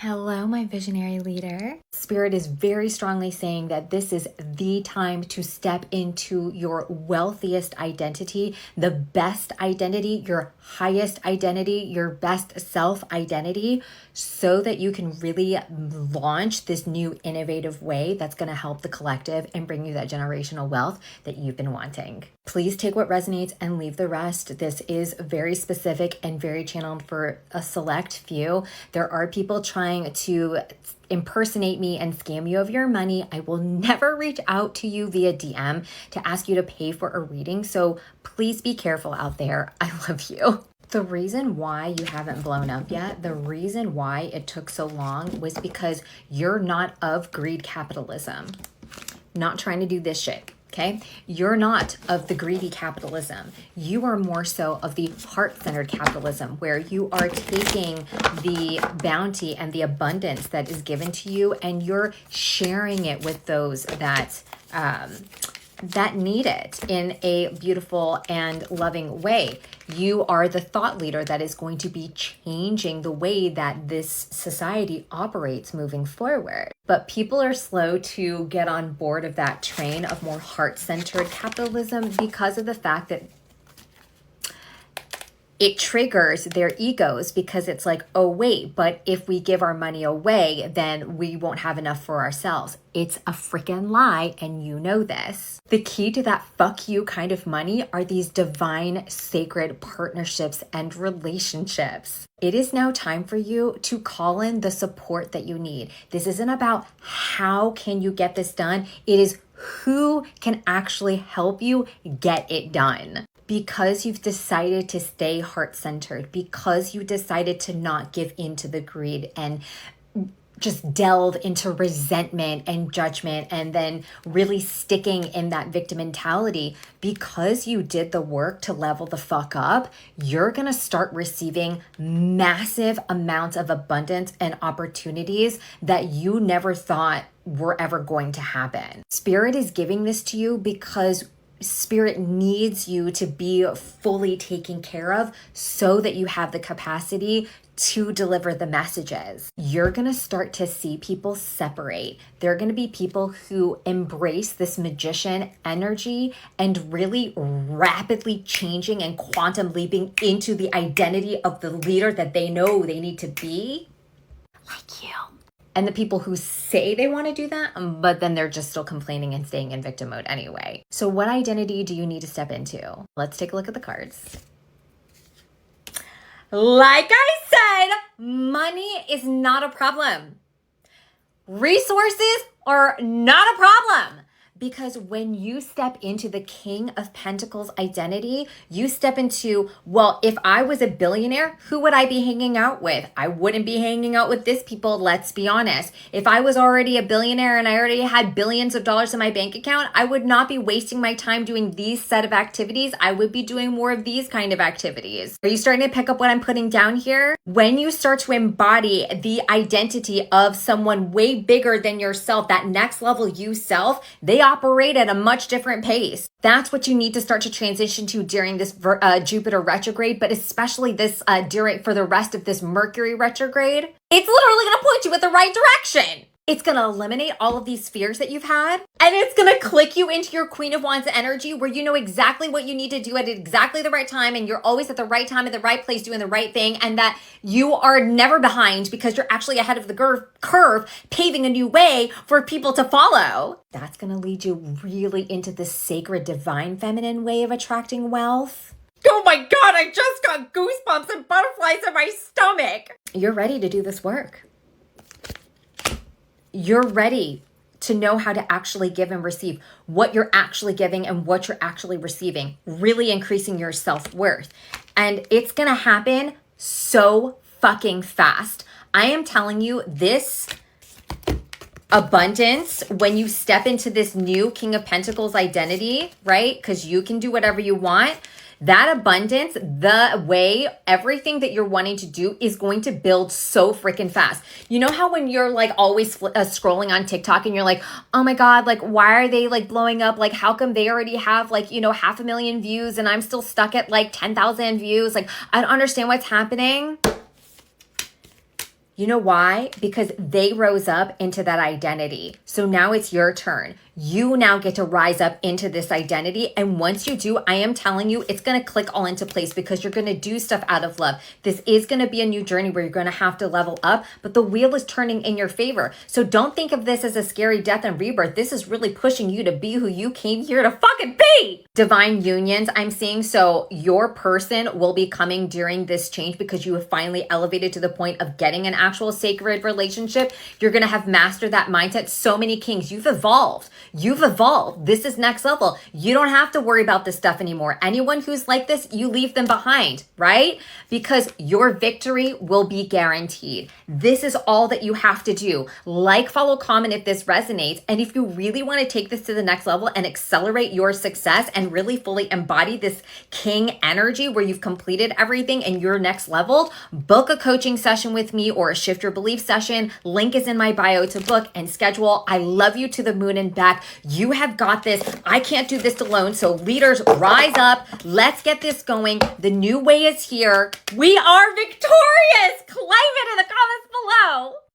Hello, my visionary leader. Spirit is very strongly saying that this is the time to step into your wealthiest identity, the best identity, your highest identity, your best self identity, so that you can really launch this new innovative way that's going to help the collective and bring you that generational wealth that you've been wanting. Please take what resonates and leave the rest. This is very specific and very channeled for a select few. There are people trying to impersonate me and scam you of your money. I will never reach out to you via DM to ask you to pay for a reading. So please be careful out there. I love you. The reason why you haven't blown up yet, the reason why it took so long was because you're not of greed capitalism. Not trying to do this shit. Okay, you're not of the greedy capitalism. You are more so of the heart-centered capitalism, where you are taking the bounty and the abundance that is given to you, and you're sharing it with those that need it in a beautiful and loving way. You are the thought leader that is going to be changing the way that this society operates moving forward. But people are slow to get on board of that train of more heart-centered capitalism because of the fact that it triggers their egos, because it's like, oh wait, but if we give our money away, then we won't have enough for ourselves. It's a freaking lie, and you know this. The key to that fuck you kind of money are these divine, sacred partnerships and relationships. It is now time for you to call in the support that you need. This isn't about how can you get this done. It is who can actually help you get it done. Because you've decided to stay heart-centered, because you decided to not give in to the greed and just delve into resentment and judgment and then really sticking in that victim mentality, because you did the work to level the fuck up, you're going to start receiving massive amounts of abundance and opportunities that you never thought were ever going to happen. Spirit is giving this to you because Spirit needs you to be fully taken care of so that you have the capacity to deliver the messages. You're going to start to see people separate. There are going to be people who embrace this magician energy and really rapidly changing and quantum leaping into the identity of the leader that they know they need to be, like you. And the people who say they want to do that, but then they're just still complaining and staying in victim mode anyway. So what identity do you need to step into? Let's take a look at the cards. Like I said, money is not a problem. Resources are not a problem. Because when you step into the King of Pentacles identity, you step into, well, if I was a billionaire, who would I be hanging out with? I wouldn't be hanging out with this people, let's be honest. If I was already a billionaire and I already had billions of dollars in my bank account, I would not be wasting my time doing these set of activities. I would be doing more of these kind of activities. Are you starting to pick up what I'm putting down here? When you start to embody the identity of someone way bigger than yourself, that next level you self, they operate at a much different pace. That's what you need to start to transition to during this Jupiter retrograde, but especially this for the rest of this Mercury retrograde. It's literally going to point you in the right direction. It's going to eliminate all of these fears that you've had, and it's going to click you into your Queen of Wands energy, where you know exactly what you need to do at exactly the right time, and you're always at the right time, at the right place, doing the right thing, and that you are never behind because you're actually ahead of the curve, paving a new way for people to follow. That's going to lead you really into this sacred, divine, feminine way of attracting wealth. Oh my God, I just got goosebumps and butterflies in my stomach. You're ready to do this work. You're ready to know how to actually give and receive, what you're actually giving and what you're actually receiving, really increasing your self-worth. And it's going to happen so fucking fast. I am telling you, this abundance, when you step into this new King of Pentacles identity, right? Because you can do whatever you want. That abundance, the way, everything that you're wanting to do is going to build so freaking fast. You know how when you're like always scrolling on TikTok and you're like, oh my God, like why are they like blowing up? Like how come they already have like, 500,000 views and I'm still stuck at like 10,000 views? Like I don't understand what's happening. You know why? Because they rose up into that identity. So now it's your turn. You now get to rise up into this identity. And once you do, I am telling you, it's going to click all into place because you're going to do stuff out of love. This is going to be a new journey where you're going to have to level up, but the wheel is turning in your favor. So don't think of this as a scary death and rebirth. This is really pushing you to be who you came here to fucking be. Divine unions, I'm seeing. So your person will be coming during this change because you have finally elevated to the point of getting an actual sacred relationship. You're going to have mastered that mindset. So many kings, you've evolved. You've evolved. This is next level. You don't have to worry about this stuff anymore. Anyone who's like this, you leave them behind, right? Because your victory will be guaranteed. This is all that you have to do. Like, follow, comment if this resonates. And if you really want to take this to the next level and accelerate your success and really fully embody this king energy where you've completed everything and you're next leveled, book a coaching session with me or a shift your belief session. Link is in my bio to book and schedule. I love you to the moon and back. You have got this. I can't do this alone. So leaders, rise up. Let's get this going. The new way is here. We are victorious. Claim it in the comments below.